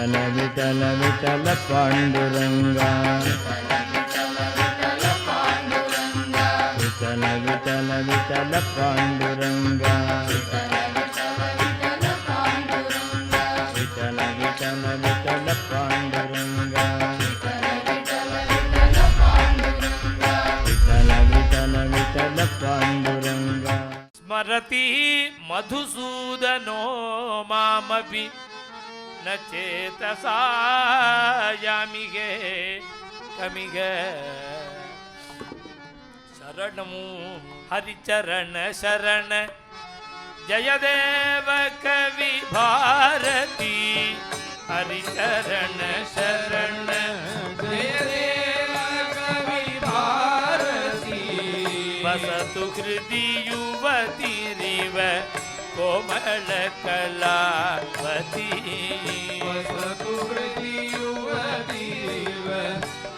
विठल विठल विठल पांडुरंगा विठल विठल विठल पांडुरंगा विठल विठल विठल पांडुरंगा विठल विठल विठल पांडुरंगा स्मरति मधुसूदनो मामपि न चेतसा यामिगे कमिगे शरणमु हरिचरण शरण जयदेव कवि भारती हरिचरण शरण जयदेव कवि भारती वसतु हृदि युवतिरिव कोमल कलावती वसतु हृदि युवतिरिव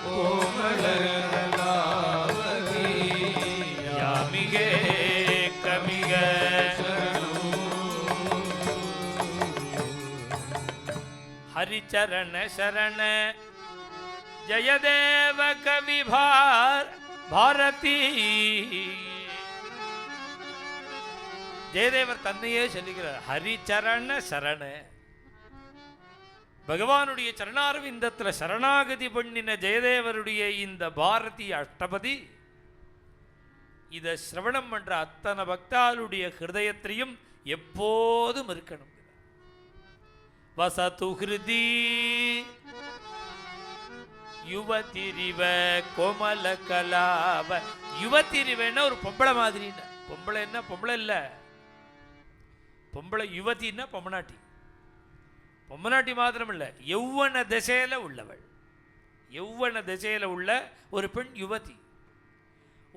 कोमल कलावती यामिगे कमिगे हरिचरण शरण जयदेव कवि भारती ஜெயதேவர் தன்னையே சொல்லுகிறார். ஹரிச்சரண சரண பகவானுடைய சரணாரவிந்தத்தில் சரணாகதி பண்ணின ஜெயதேவருடைய இந்த பாரதி அஷ்டபதி இதை சிரவணம் பண்ற அத்தனை பக்தாளுடைய ஹிருதயத்திலையும் எப்போதும் இருக்கணும். வசது ஹிருதி யுவதிரிவ கோமல கலாவ யுவதிரிவன்னா ஒரு பொம்பளை மாதிரி. பொம்பளை என்ன பொம்பளை இல்லை, பொம்பளை யுவதின்னா பொம்மநாட்டி. பொம்மநாட்டி மாத்திரம் இல்லை, யௌவன திசையில் உள்ளவள். யௌவன திசையில் உள்ள ஒரு பெண் யுவதி.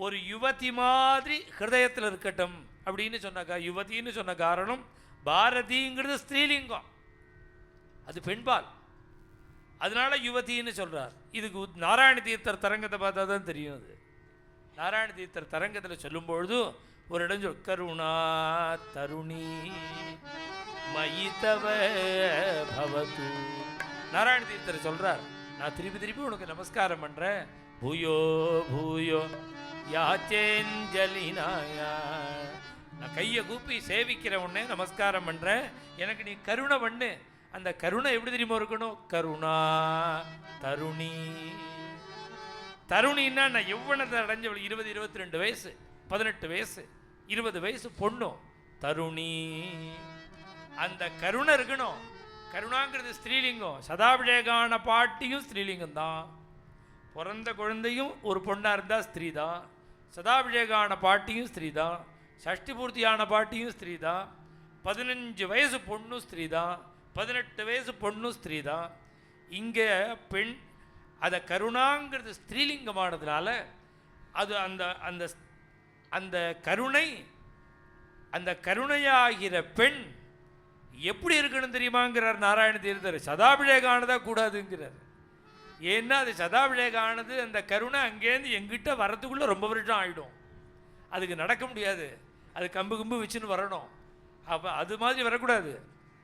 ஒரு யுவதி மாதிரி ஹிருதயத்தில் இருக்கட்டும் அப்படின்னு சொன்னாக்கா, யுவதின்னு சொன்ன காரணம் பாரதிங்கிறது ஸ்திரீலிங்கம், அது பெண்பால், அதனால யுவதின்னு சொல்றார். இதுக்கு நாராயண தீர்த்தர் தரங்கத்தை பார்த்தா தான் தெரியும். அது நாராயண தீர்த்தர் தரங்கத்தில் சொல்லும்பொழுது ஒரு இடம் சொல், கருணா தருணி மயிதவ பவது. நாராயண தீர்த்தர் சொல்றார், நான் திருப்பி திருப்பி உனக்கு நமஸ்காரம் பண்றேன். பூயோ பூயோ யாச்சேஞ்சலினாயா, நான் கையை கூப்பி சேவிக்கிற உடனே நமஸ்காரம் பண்றேன், எனக்கு நீ கருணை பண்ணு. அந்த கருணை எப்படி தெரியுமா இருக்கணும்? கருணா தருணி. தருணின்னா நான் யௌவனத்தை அடைஞ்சவள், 20 22 வயசு, 18 வயசு, 20 வயசு பொண்ணும் தருணி. அந்த கருணை இருக்கணும். கருணாங்கிறது ஸ்திரீலிங்கம். சதாபிஷேகான பாட்டியும் ஸ்திரீலிங்கம் தான். பிறந்த குழந்தையும் ஒரு பொண்ணாக இருந்தால் ஸ்திரீ தான். சதாபிஷேகான பாட்டியும் ஸ்திரீ தான். சஷ்டி பூர்த்தியான பாட்டியும் ஸ்திரீ தான். 15 வயசு பொண்ணும் ஸ்திரீ தான். 18 வயசு பொண்ணும் ஸ்திரீ தான். இங்கே பெண், அதை கருணாங்கிறது ஸ்திரீலிங்கமானதுனால அது அந்த அந்த அந்த கருணை, அந்த கருணையாகிற பெண் எப்படி இருக்கணும் தெரியுமாங்கிறார் நாராயண தீர்த்தர். சதாபிஷேகம் ஆனதா கூடாதுங்கிறார். ஏன்னா அது சதாபிஷேகம் ஆனது, அந்த கருணை அங்கேருந்து எங்கிட்ட வரத்துக்குள்ளே ரொம்ப வருஷம் ஆகிடும். அதுக்கு நடக்க முடியாது. அது கம்பு கம்பு வச்சுன்னு வரணும். அப்போ அது மாதிரி வரக்கூடாது.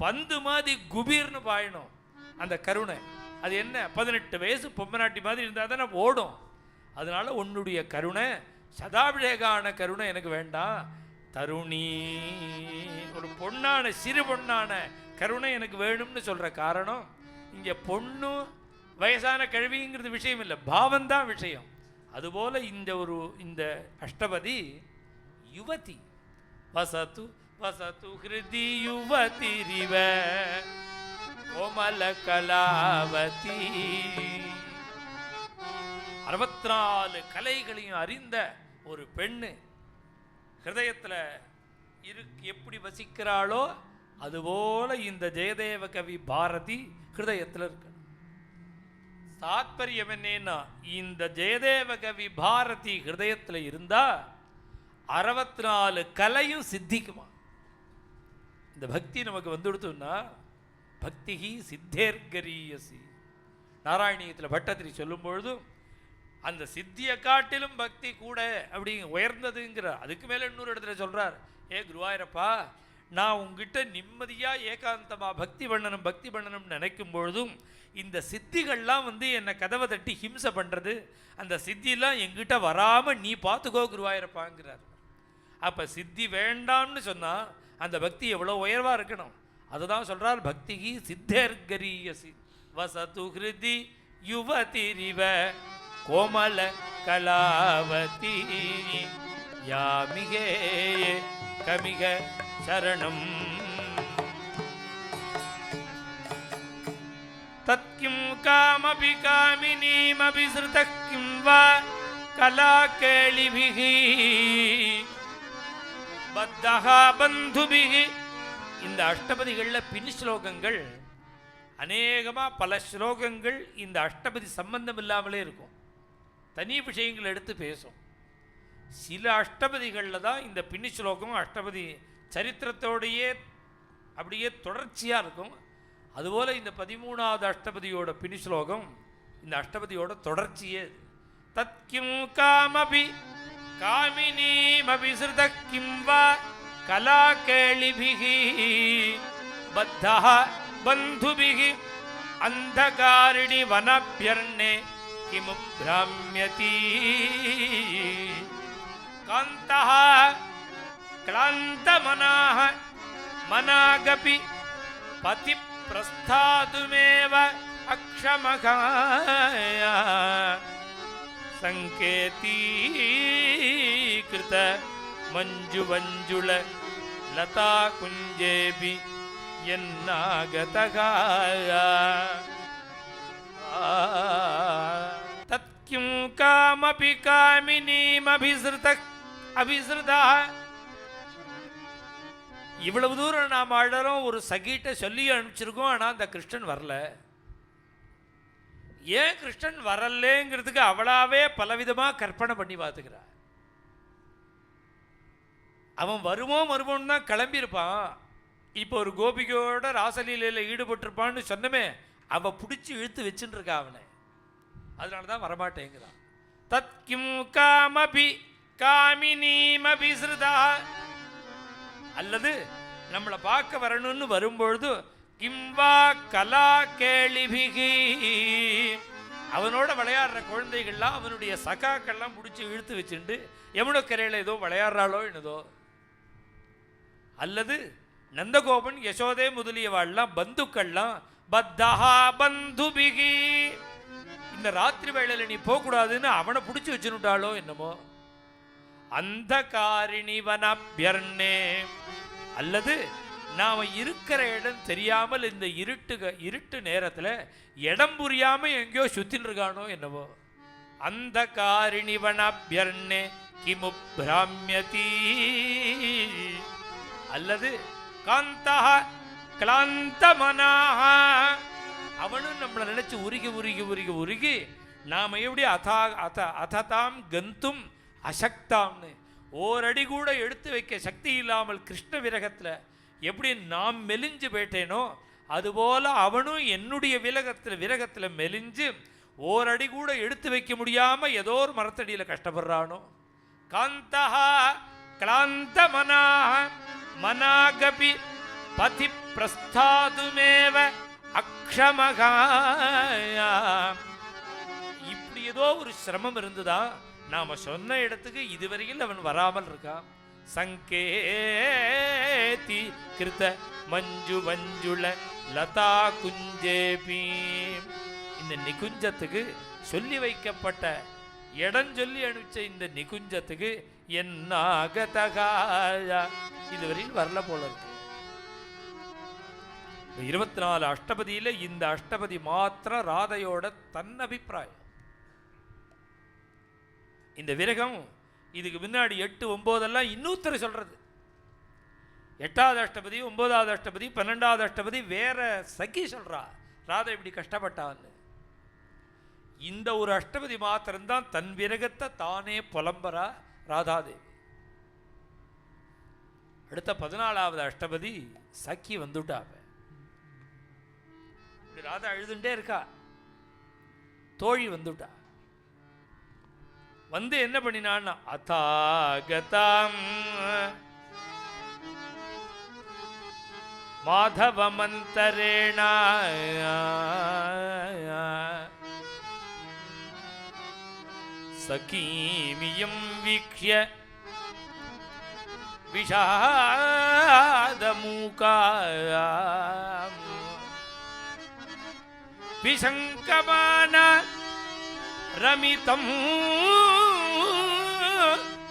பந்து மாதிரி குபீர்னு பாயணும் அந்த கருணை. அது என்ன, 18 வயசு பொம்மநாட்டி மாதிரி இருந்தால் தானே ஓடும். அதனால உன்னுடைய கருணை, சதாபிஷேகான கருணை எனக்கு வேண்டாம். தருணி, ஒரு பொண்ணான சிறு பொண்ணான கருணை எனக்கு வேணும்னு சொல்கிற காரணம், இங்கே பொண்ணும் வயசான கல்விங்கிறது விஷயம் இல்லை, பாவம்தான் விஷயம். அதுபோல் இந்த அஷ்டபதி யுவதி. வசத்து வசத்து ஹிருதி யுவதிரிவ கோமல கலாவதி. 64 கலைகளையும் அறிந்த ஒரு பெண்ணு ஹிருதயத்தில் எப்படி வசிக்கிறாளோ அதுபோல இந்த ஜெயதேவ கவி பாரதி ஹிருதயத்தில் இருக்கணும். தாத்பரியம் என்னன்னா, இந்த ஜெயதேவ கவி பாரதி ஹிருதயத்தில் இருந்தா 64 கலையும் சித்திக்குமா. இந்த பக்தி நமக்கு வந்துடுத்துன்னா, பக்தி சித்தேர்கரியசி நாராயணியத்தில் பட்டத்திரி சொல்லும் பொழுது அந்த சித்தியை காட்டிலும் பக்தி கூட அப்படி உயர்ந்ததுங்கிற. அதுக்கு மேலே இன்னொரு இடத்துல சொல்கிறார், ஏ குருவாயிரப்பா, நான் உங்ககிட்ட நிம்மதியாக ஏகாந்தமாக பக்தி பண்ணணும்னு நினைக்கும் பொழுதும் இந்த சித்திகள்லாம் என்னை கதவை தட்டி ஹிம்சை பண்ணுறது, அந்த சித்திலாம் எங்கிட்ட வராமல் நீ பார்த்துக்கோ குருவாயிருப்பாங்கிறார். அப்போ சித்தி வேண்டாம்னு சொன்னால் அந்த பக்தி எவ்வளோ உயர்வாக இருக்கணும். அதுதான் சொல்கிறார், பக்திகி சித்தர்கரியசி வசது ஹிருதி யுவதிரிவ கோமல கலாவதி யாமிகே கமிக சரணம் தத்கிம் காமபி காமினீமபி ஸ்ருதக்கிம் வா கலாகேளிபிஹி பத்தஹா பந்துபிஹி. இந்த அஷ்டபதிகளில் பின் ஸ்லோகங்கள் அநேகமாக பல ஸ்லோகங்கள் இந்த அஷ்டபதி சம்பந்தம் இல்லாமலே இருக்கும், தனி விஷயங்கள் எடுத்து பேசும். சில அஷ்டபதிகளில் தான் இந்த பின் ஸ்லோகம் அஷ்டபதி சரித்திரத்தோடையே அப்படியே தொடர்ச்சியாக இருக்கும். அதுபோல் இந்த 13வது அஷ்டபதியோட பின் ஸ்லோகம் இந்த அஷ்டபதியோட தொடர்ச்சியே. தத்கிம் காமபி காமினீமபி ஸ்ருதக்கிம் வா கலாகேளிபிஹி பத்தஹ பந்துபிஹி அந்தகாரிணி வனப்யர்ணே கிமு பிராம்யதி காந்தஹ க்ளாந்தமனாஹ மனாகபி பதி பிரஸ்தாதுமேவ அக்ஷமகா சங்கேதீ கிருத மஞ்சுவஞ்சுள லதா குஞ்சேபி என்னாகதகா தத்கிம் காமபி காமினீமபிஸ்ருதா. இவ்வளவு தூரம் நாம் ஆடுறோம், ஒரு சகிட்ட சொல்லி அனுப்பிச்சிருக்கோம், ஆனால் அந்த கிருஷ்ணன் வரல. ஏன் கிருஷ்ணன் வரலேங்கிறதுக்கு அவளாவே பலவிதமாக கற்பனை பண்ணி பார்த்துக்கிறார். அவன் வருவோன்னு தான் கிளம்பியிருப்பான். இப்போ ஒரு கோபிகையோட ராசலீலையில் ஈடுபட்டிருப்பான்னு சொன்னமே, அவள் பிடிச்சி இழுத்து வச்சுட்டு இருக்கா அவனை, அதனால தான் வரமாட்டேங்கிறான். தத்கிம் காமபி காமினீமபி ஸ்ருதா. அல்லது நம்மளை பார்க்க வரணும்னு வரும்பொழுது கிம்வா கலா கேளிபிகி, அவனோட விளையாடுற குழந்தைகள்லாம் அவனுடைய சகாக்கள்லாம் பிடிச்சி இழுத்து வச்சுட்டு யமுனக்கரையில் ஏதோ விளையாடுறாளோ என்னதோ. அல்லது நந்தகோபன் யசோதே முதலியவாள்லாம் பந்துக்கள்லாம் பத்தஹா பந்துபிகி, இந்த ராத்திரி வேளையில் நீ போகக்கூடாதுன்னு அவனை பிடிச்சி வச்சுட்டாளோ என்னமோ. அந்த காரிணி வனப்யர்ணே, அல்லது நாம் இருக்கிற இடம் தெரியாமல் இந்த இருட்டு நேரத்தில் இடம் புரியாமல் எங்கேயோ சுத்தின்னு இருக்கானோ என்னவோ. அந்த காரிணி வனப்யர்ணே கிமு பிராம்யதி. அல்லது காந்தஹ கிளாந்தமனாஹ, அவனும் நம்மளை நினைச்சு உருகி உருகி உருகி உருகி நாம் எப்படி அததாம் கந்தும் அசக்தாம்னு ஓரடி கூட எடுத்து வைக்க சக்தி இல்லாமல் கிருஷ்ண விரகத்தில் எப்படி நாம் மெலிஞ்சு போயிட்டேனோ, அதுபோல அவனும் என்னுடைய விரகத்தில் மெலிஞ்சு ஓரடி கூட எடுத்து வைக்க முடியாமல் ஏதோ ஒரு மரத்தடியில் கஷ்டப்படுறானோ. காந்தஹா கிளாந்தமனாஹ மனாகபி பதி பிரஸ்தாதுமேவ அக்ஷமகா. இப்படி ஏதோ ஒரு சிரமம் இருந்துதா நாம சொன்ன இடத்துக்கு இதுவரையில் அவன் வராமல் இருக்கான். சங்கேதி கிருத மஞ்சு வஞ்சுள லதா குஞ்சேபி, இந்த நிகுஞ்சத்துக்கு சொல்லி வைக்கப்பட்ட இடம் சொல்லி அனுப்பிச்ச இந்த நிகுஞ்சத்துக்கு என்னாகதகாயா, இதுவரையில் வரல போல இருக்கு. 24 அஷ்டபதியில இந்த அஷ்டபதி மாத்திரம் ராதையோட தன் அபிப்பிராயம். இந்த விரகம் இதுக்கு முன்னாடி 8, 9 இன்னொருத்தர் சொல்றது. 8வது அஷ்டபதி, 9வது அஷ்டபதி, 12வது அஷ்டபதி வேற சகி சொல்றா ராதை இப்படி கஷ்டப்பட்டான்னு. இந்த ஒரு அஷ்டபதி மாத்திரம்தான் தன் விரகத்தை தானே புலம்பரா ராதாதேவி. அடுத்த 14வது அஷ்டபதி சக்கி வந்துட்டாவ. ராதா அழுதுண்டே இருக்கா, தோழி வந்துட்டா. வந்து என்ன பண்ணினான்னா அதாகதம் மாதவமந்தரேண சகீமியம் வீக்ஷ்ய விஷாதமூகா விசங்கமான ரமிதம்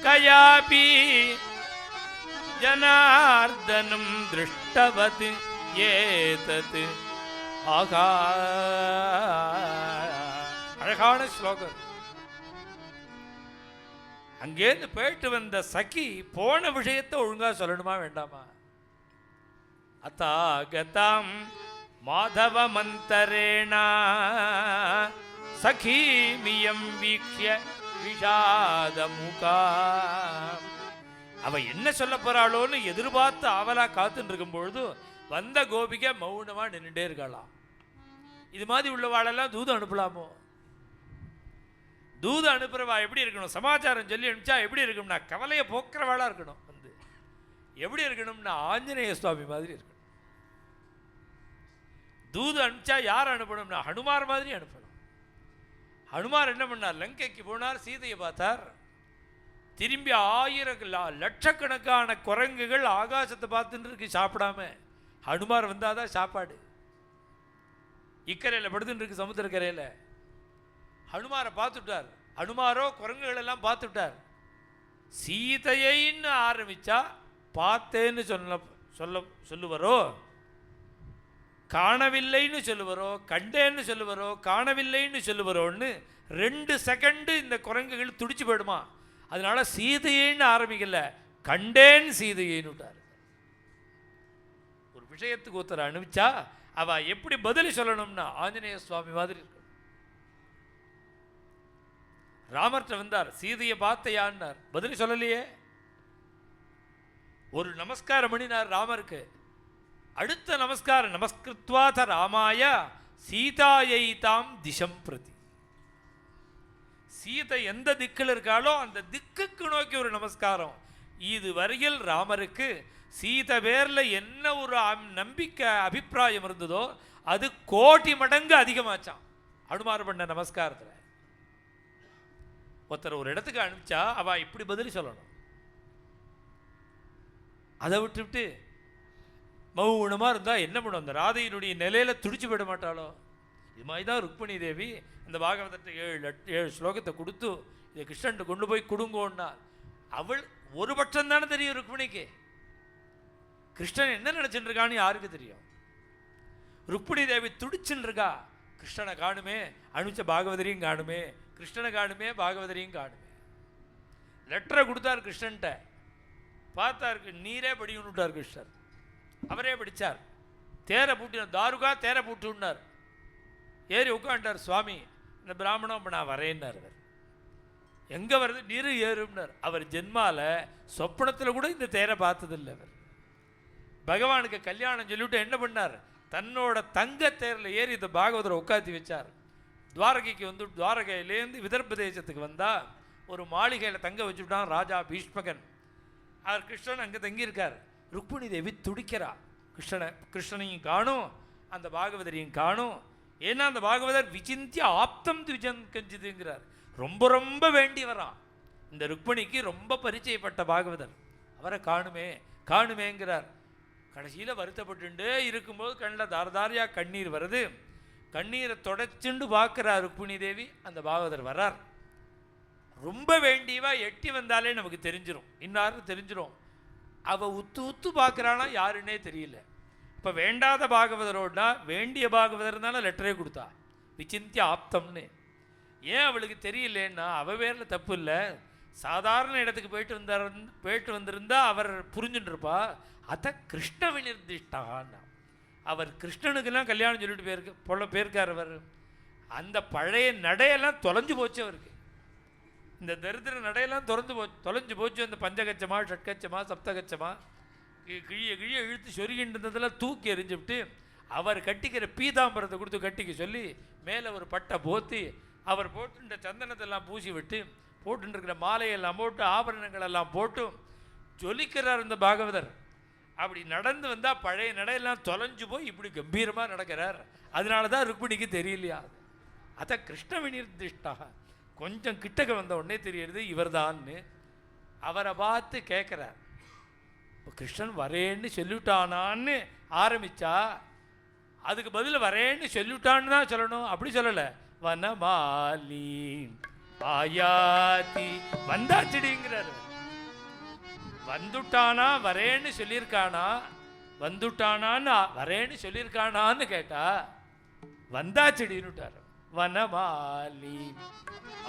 கயாபி ஜனார்தனம் திருஷ்டவத் ஏதத் ஆகா. அழகான ஸ்லோகம். அங்கேருந்து போயிட்டு வந்த சகி போன விஷயத்தை ஒழுங்கா சொல்லணுமா வேண்டாமா? அத்தாகதாம் மாதவ மந்தரேண சகீமியம் வீக்ஷ்ய விஷாதமுகா. அவ என்ன சொல்ல போறாளோன்னு எதிர்பார்த்து ஆவலா காத்துட்டு இருக்கும் பொழுது வந்த கோபிகை மௌனமா நின்றுட்டே இருக்கலாம். இது மாதிரி உள்ளவாளெல்லாம் தூதம் அனுப்பலாமோ? தூது அனுப்புறவா எப்படி இருக்கணும்? சமாச்சாரம் சொல்லி அனுப்பிச்சா எப்படி இருக்கும்னா கவலையை போக்குறவாளா இருக்கணும். வந்து எப்படி இருக்கணும்னா ஆஞ்சநேய சுவாமி மாதிரி இருக்கணும். தூது அனுப்பிச்சா யார் அனுப்பணும்னா ஹனுமார் மாதிரி அனுப்பணும். ஹனுமார் என்ன பண்ணார்? லங்கைக்கு போனார், சீதையை பார்த்தார். திரும்பி லட்சக்கணக்கான குரங்குகள் ஆகாசத்தை பார்த்துட்டு இருக்கு சாப்பிடாம. ஹனுமார் வந்தாதான் சாப்பாடு. இக்கரையில் படுத்துட்டு இருக்கு சமுத்திரக்கரையில். ஹனுமாரை பார்த்துட்டார். ஹனுமாரோ குரங்குகள் எல்லாம் பார்த்துட்டார். சீதையின்னு ஆரம்பிச்சா பார்த்தேன்னு சொல்லுவரோ, காணவில்லைன்னு சொல்லுவரோ, கண்டேன்னு சொல்லுவரோ, காணவில்லைன்னு சொல்லுவரோன்னு 2 செகண்டு இந்த குரங்குகள் துடிச்சு போயிடுமா. அதனால சீதையேன்னு ஆரம்பிக்கல, கண்டேன் சீதையேன்னு விட்டார். ஒரு விஷயத்துக்கு ஒருத்தர் அனுப்பிச்சா அவ எப்படி பதில் சொல்லணும்னா ஆஞ்சநேய சுவாமி மாதிரி இருக்கு. ராமர்கிட்ட வந்தார், சீதையை பார்த்தையான்னார், பதில் சொல்லலையே. ஒரு நமஸ்காரம் பண்ணினார் ராமருக்கு. அடுத்த நமஸ்காரம், நமஸ்கிருத்வாத ராமாய சீதாயை தாம் திசம் பிரதி. சீதை எந்த திக்கில் இருக்காளோ அந்த திக்குக்கு நோக்கி ஒரு நமஸ்காரம். இது வரையில் ராமருக்கு சீதை பேர்ல என்ன ஒரு நம்பிக்கை அபிப்பிராயம் இருந்ததோ அது கோடி மடங்கு அதிகமாச்சான் ஹனுமார் பண்ண நமஸ்காரத்தில். ஒருத்தர் ஒரு இடத்துக்கு அனுப்பிச்சா அவ இப்படி பதில் சொல்லணும். அதை விட்டுவிட்டு மௌனமா இருந்தா என்ன பண்ணும்? அந்த ராதையினுடைய நிலையில துடிச்சு விட மாட்டாளோ? இது மாதிரி தான் ருக்மிணி தேவி இந்த பாகவதத்தை 7 ஸ்லோகத்தை கொடுத்து இதை கிருஷ்ணன் கொண்டு போய் கொடுங்கோன்னா அவள் ஒரு பட்சம் தானே தெரியும் ருக்மிணிக்கு. கிருஷ்ணன் என்ன நினைச்சுட்டு இருக்கான்னு யாருக்கு தெரியும்? ருக்மிணி தேவி துடிச்சுன்னு இருக்கா. கிருஷ்ணனை காணுமே, அனுப்பிச்ச பாகவதரையும் காணுமே, கிருஷ்ணனை காணுமே, பாகவதரையும் காணுமே. லெட்டரை கொடுத்தார் கிருஷ்ணன்ட்ட. பார்த்தாருக்கு, நீரே படிக்கணுட்டார் கிருஷ்ணர். அவரே படித்தார். தேரை பூட்டினார், தாருகா தேரை பூட்டுனார். ஏறி உட்காண்டார். சுவாமி இந்த பிராமணம் இப்போ நான் வரேன்னார். அவர் எங்கே வருது? நீரு ஏறும்னார். அவர் ஜென்மால சொப்பனத்தில் கூட இந்த தேரை பார்த்ததில்லை. அவர் பகவானுக்கு கல்யாணம் சொல்லிவிட்டு என்ன பண்ணார்? தன்னோட தங்க தேரில் ஏறி இந்த பாகவதரை உட்காத்தி வச்சார். துவாரகைக்கு வந்து துவாரகையிலேருந்து விதர்ப்ப தேசத்துக்கு வந்தால் ஒரு மாளிகையில் தங்க வச்சுட்டான் ராஜா பீஷ்மகன். அவர் கிருஷ்ணன் அங்கே தங்கியிருக்கார். ருக்மிணி தேவி துடிக்கிறா. கிருஷ்ணனையும் காணும், அந்த பாகவதரையும் காணும். ஏன்னா அந்த பாகவதர் விசிந்திய ஆப்தம் கஞ்சிதுங்கிறார். ரொம்ப ரொம்ப வேண்டி வரான். இந்த ருக்மிணிக்கு ரொம்ப பரிச்சயப்பட்ட பாகவதர். அவரை காணுமே காணுமேங்கிறார். கடைசியில் வருத்தப்பட்டுட்டே இருக்கும்போது கண்ணில் தாரதாரியா கண்ணீர் வருது. கண்ணீரை தொடச்சுண்டு பார்க்குறார் ருக்மிணி தேவி. அந்த பாகவதர் வர்றார். ரொம்ப வேண்டியவா எட்டி வந்தாலே நமக்கு தெரிஞ்சிடும், இன்னாரும் தெரிஞ்சிடும். அவள் உத்து உத்து பார்க்குறானா யாருன்னே தெரியல. இப்போ வேண்டாத பாகவதரோடனா வேண்டிய பாகவதர் தானே லெட்டரே கொடுத்தா, விசிந்திய ஆப்தம்னு. ஏன் அவளுக்கு தெரியலன்னா அவ பேரில் தப்பு இல்லை. சாதாரண இடத்துக்கு போயிட்டு வந்திருந்தா அவர் புரிஞ்சுட்டு இருப்பா. அதை கிருஷ்ண விநிர்திஷ்டான்னா அவர் கிருஷ்ணனுக்கெல்லாம் கல்யாணம் சொல்லிட்டு போயிருக்கார். அவர் அந்த பழைய நடையெல்லாம் தொலைஞ்சு போச்சு அவருக்கு. இந்த தரித்திர நடையெல்லாம் தொலைஞ்சு போச்சு. அந்த பஞ்சகச்சமா ஷட்கச்சமா சப்தகச்சமா கிழிய இழுத்து சொருகின்றதெல்லாம் தூக்கி எறிஞ்சுவிட்டு அவர் கட்டிக்கிற பீதாம்பரத்தை கொடுத்து கட்டிக்க சொல்லி மேலே ஒரு பட்டை போத்தி அவர் போட்டுன்ற சந்தனத்தெல்லாம் பூசி விட்டு போட்டுருக்கிற மாலையெல்லாம் போட்டு ஆபரணங்கள் எல்லாம் போட்டு ஜொலிக்கிறார் இந்த பாகவதர். அப்படி நடந்து வந்தால் பழைய நடையெல்லாம் தொலைஞ்சு போய் இப்படி கம்பீரமாக நடக்கிறார். அதனால தான் ருக்மிணிக்கு தெரியலையா. அத கிருஷ்ண விநிர்திஷ்டா, கொஞ்சம் கிட்டக்க வந்த உடனே தெரியுது இவர்தான்னு. அவரை பார்த்து கேட்குறார், இப்போ கிருஷ்ணன் வரேன்னு சொல்லிவிட்டானான்னு ஆரம்பித்தா அதுக்கு பதில் வரேன்னு சொல்லிவிட்டான்னு தான் சொல்லணும். அப்படி சொல்லலை. வனமாலி ஆயாத்தி, வந்தாச்சடிங்கிறார். வந்துட்டானா வரேன்னு சொல்லியிருக்கானா, வந்துட்டானான்னு வரேன்னு சொல்லியிருக்கானான்னு கேட்டா வந்தாச்சடின்னுட்டார். வனமாலி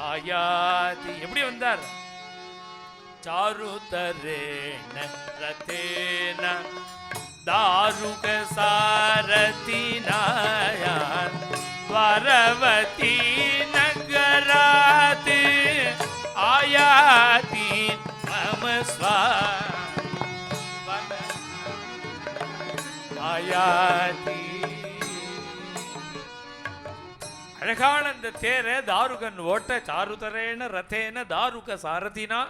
ஆயாதி, எப்படி வந்தார்? சாருதரேன ரதேன தாருக சாரதினாயான் வரவதி நகராத் ஆயாதி மம ஆயாதி. அழகான அந்த தேரை தாருகன் ஓட்ட, சாருதரேன ரதேன தாருக சாரதினா,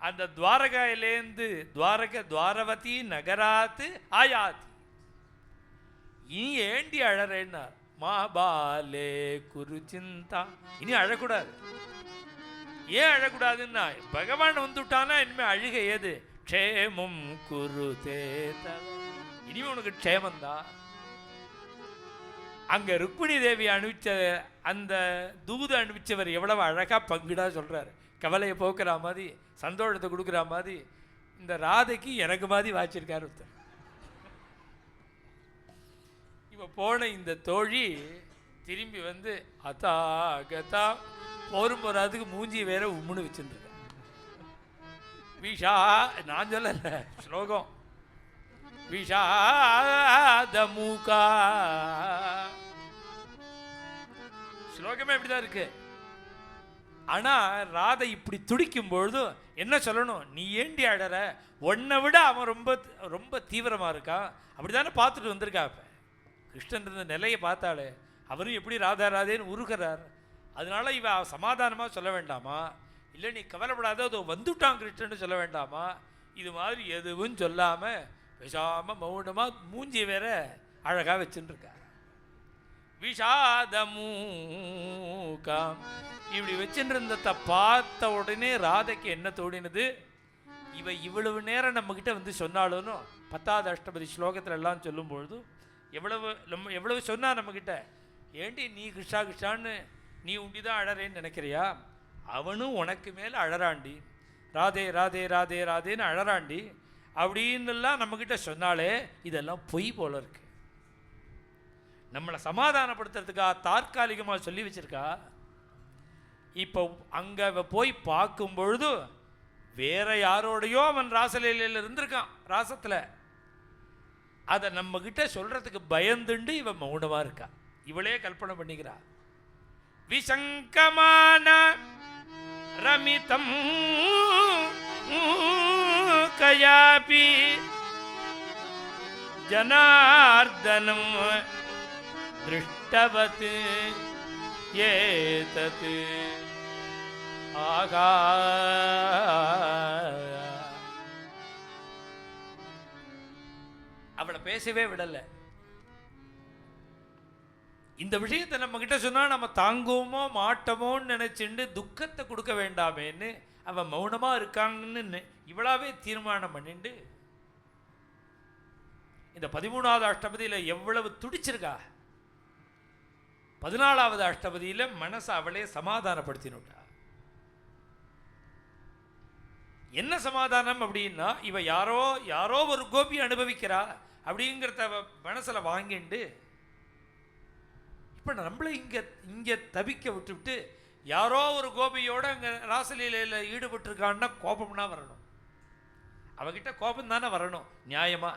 அந்த துவாரகையிலேருந்து துவாரவதி நகராத்து ஆயாத்தி. இனி ஏண்டி அழறேன்னா மாபாலே குரு சிந்தா, இனி அழக்கூடாது. ஏன் அழக்கூடாதுன்னா பகவான் வந்துட்டானா இனிமே அழுக ஏது? க்ஷேமம் குரு தேத, இனிமே உனக்கு க்ஷேமந்தான். அங்க ருக்மிணி தேவி அனுப்பிச்ச அந்த தூது அனுப்பிச்சவர் எவ்வளவு அழகா பங்குடா சொல்றாரு. கவலையை போக்குற மாதிரி, சந்தோஷத்தை கொடுக்குற மாதிரி இந்த ராதைக்கு எனக்கு மாதிரி வாச்சிருக்காரு ஒருத்தர். இவ போன இந்த தோழி திரும்பி வந்து அத்தா கதா போரும் போறதுக்கு மூஞ்சி வேற உம்முன்னு வச்சுருக்க. விஷா, நான் சொல்லல ஸ்லோகம், விஷாதமுகா, ஸ்லோகமே இப்படிதான் இருக்கு. ஆனா ராதை இப்படி துடிக்கும் பொழுது என்ன சொல்லணும்? நீ ஏண்டி அழற? உன்னை விட அவன் ரொம்ப ரொம்ப தீவிரமா இருக்கான். அப்படித்தானே பார்த்துட்டு வந்திருக்கா. இப்ப கிருஷ்ணன் இருந்த நிலையை பார்த்தாலே அவரும் எப்படி ராதா ராதேன்னு உருகிறார். அதனால இவ சமாதானமா சொல்ல வேண்டாமா? இல்லை நீ கவலைப்படாத, அதோ வந்துட்டான் கிருஷ்ணன் சொல்ல வேண்டாமா? இது மாதிரி எதுவும் சொல்லாம பேசாம மௌனமா மூஞ்சி வேற அழகா வச்சுட்டு இருக்கா. விஷாதமூகாம், இப்படி வச்சுருந்ததை பார்த்த உடனே ராதைக்கு என்ன தோடினது? இவ்வளவு நேரம் நம்ம கிட்ட வந்து சொன்னாலும் 10வது அஷ்டபதி ஸ்லோகத்துல எல்லாம் சொல்லும் பொழுது எவ்வளவு சொன்னா நம்ம கிட்ட, ஏண்டி நீ கிருஷ்ணா கிருஷ்ணான்னு நீ உண்டிதான் அழறேன்னு நினைக்கிறியா? அவனும் உனக்கு மேல அழறாண்டி, ராதே ராதே ராதே ராதேன்னு அழறாண்டி அப்படின்னுலாம் நம்ம கிட்ட சொன்னாலே இதெல்லாம் பொய் போல இருக்கு. நம்மளை சமாதானப்படுத்துறதுக்காக தற்காலிகமாக சொல்லி வச்சிருக்கா. இப்போ அங்கே போய் பார்க்கும் பொழுது வேற யாரோடையோ அவன் ராசலீலையில் இருந்திருக்கான், ராசத்தில். அதை நம்ம கிட்ட சொல்றதுக்கு பயந்துண்டு இவன் மௌனமா இருக்கா. இவளே கல்பனை பண்ணிக்கிறா. விசங்கமான ரமிதம் கயாபி ஜனார்தனம் திருஷ்டவத் ஏதத் ஆகா. அவளை பேசவே விடல. இந்த விஷயத்தை நம்ம கிட்ட சொன்னா நம்ம தாங்குவோமோ மாட்டோமோன்னு நினைச்சுண்டு துக்கத்தை கொடுக்க வேண்டாமேன்னு அவன் மௌனமா இருக்காங்கன்னு இவளாவே தீர்மானம் பண்ணிண்டு இந்த 13வது அஷ்டபதியில எவ்வளவு துடிச்சிருக்கா. 14வது அஷ்டபதியில மனசை அவளே சமாதானப்படுத்தினுட்டா. என்ன சமாதானம் அப்படின்னா, இவ யாரோ ஒரு கோபி அனுபவிக்கிறா அப்படிங்கிறத மனசுல வாங்கிண்டு இப்ப நம்மளை இங்க தவிக்க விட்டுவிட்டு யாரோ ஒரு கோபியோட அங்க ராசலீலையில ஈடுபட்டிருக்கான்னா கோபம்னா வரணும். அவகிட்ட கோபம் தானே வரணும் நியாயமா.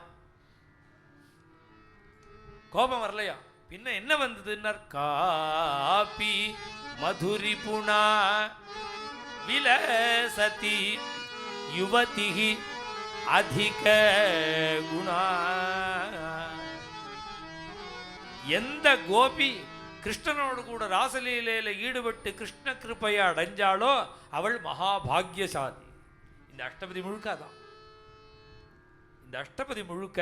கோபம் வரலையா? பின்ன என்ன வந்ததுன்னா, காபி மதுரி புனா விலசதி யுவதி அதிக குணா. எந்த கோபி கிருஷ்ணனோடு கூட ராசலீலையில ஈடுபட்டு கிருஷ்ண கிருப்பையை அடைஞ்சாலோ அவள் மகாபாகியசாலி. இந்த அஷ்டபதி முழுக்காதான். இந்த இந்த அஷ்டபதி முழுக்க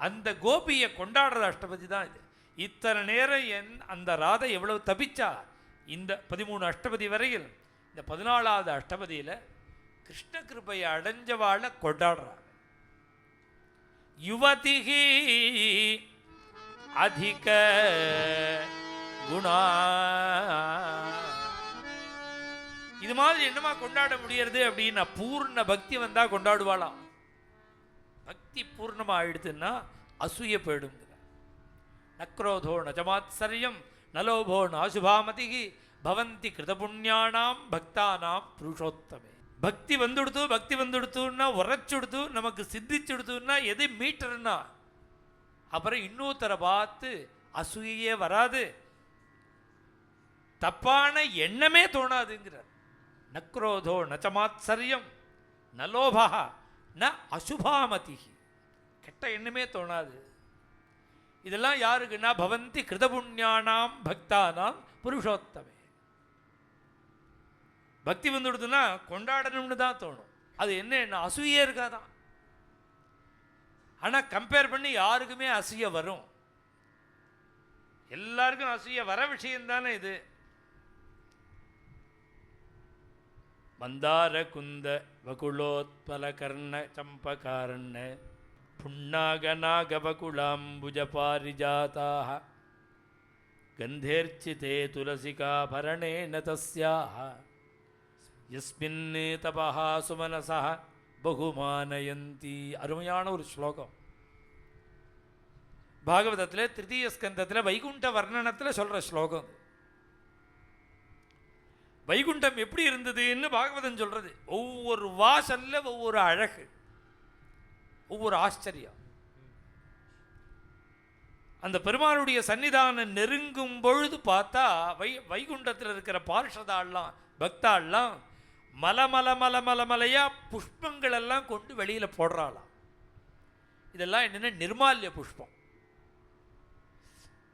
அந்த கோபியை கொண்டாடுற அஷ்டபதி தான் இது. இத்தனை நேரம் அந்த ராதை எவ்வளவு தபிச்சா இந்த 13 அஷ்டபதி வரையில். இந்த 14வது அஷ்டபதியில் கிருஷ்ண கிருபையை அடைஞ்சவாளை கொண்டாடுறாங்க. யுவதிகி அதிக குணா. இது மாதிரி என்னமா கொண்டாட முடியறது அப்படின்னா பூர்ண பக்தி வந்தா கொண்டாடுவாளாம். பக்தி பூர்ணமா ஆயிடுதுன்னா அசூய போயிடும். நக்ரோதோ நஜமாத்சரியம் நலோபோ நாசுபாமதிகி பவந்தி கிருதபுண்ணியானாம் பக்தானாம் புருஷோத்தமே. பக்தி வந்துடுத்துன்னா உரைச்சுடுத்து நமக்கு சித்திச்சுடுத்துன்னா எது மீட்டர்னா அப்புறம் இன்னொருத்தரை பார்த்து அசூயே வராது, தப்பான எண்ணமே தோணாதுங்கிறார். நக்ரோதோ நச்சமாத்சரியம் நலோபா ந அசுபாமதி. கெட்ட எண்ணமே தோணாது. இதெல்லாம் யாருக்குன்னா பவந்தி கிருதபுண்ணியானாம் பக்தானாம் புருஷோத்தமே. பக்தி வந்துடுதுன்னா கொண்டாடணும்னு தான் தோணும். அது என்ன அசூயே இருக்காதான். ஆனால் கம்பேர் பண்ணி யாருக்குமே அசூய வரும். எல்லாருக்கும் அசூய வர விஷயம் தானே இது. மந்தார குந்த வகுளோத்பல கர்ண சம்பகாரண புண்ணாகநாகபகுளாம்புஜ பாரிஜாதாக கந்தேர்ச்சிதே துளசிகாபரணேன தஸ்யாஹ யஸ்மின் தபஹா சுமனசஹ பகுமானயந்தி. அருமையான ஒரு ஸ்லோகம். பாகவதத்தில் 3ய ஸ்கந்தத்தில் வைகுண்ட வர்ணனத்தில் சொல்கிற ஸ்லோகம். வைகுண்டம் எப்படி இருந்ததுன்னு பாகவதம் சொல்கிறது. ஒவ்வொரு வாசல்ல ஒவ்வொரு அழகு, ஒவ்வொரு ஆச்சரியம். அந்த பெருமானுடைய சன்னிதானம் நெருங்கும் பொழுது பார்த்தா வைகுண்டத்தில் இருக்கிற பார்ஷதாலாம் பக்தாலாம் மலையா புஷ்பங்கள் எல்லாம் கொண்டு வெளியில் போடுறாளாம். இதெல்லாம் என்னென்ன நிர்மால்ய புஷ்பம்.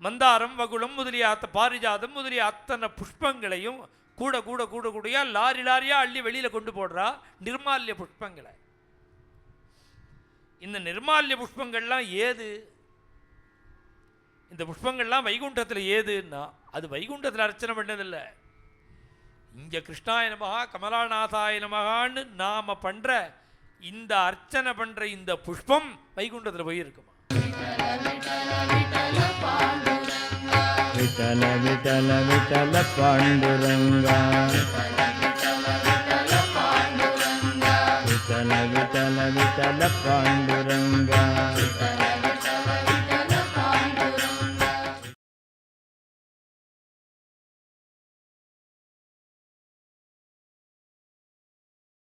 மந்தாரம் வகுளம் முதலிய பாரிஜாதம் முதலிய அத்தனை புஷ்பங்களையும் கூடையா லாரியா அள்ளி வெளியில் கொண்டு போடுறா நிர்மால்ய புஷ்பங்களை. இந்த நிர்மால்ய புஷ்பங்கள்லாம் ஏது? இந்த புஷ்பங்கள்லாம் வைகுண்டத்தில் ஏதுன்னா அது வைகுண்டத்தில் அர்ச்சனை பண்ணதில்லை. இங்கே கிருஷ்ணாய நமகா கமலாநாதாய நமகான்னு நாம் பண்ணுற இந்த அர்ச்சனை பண்ணுற இந்த புஷ்பம் வைகுண்டத்தில் போய் இருக்குமா? விட்டல விட்டல விட்டல பாண்டுரங்கா விட்டல விட்டல விட்டல பாண்டுரங்கா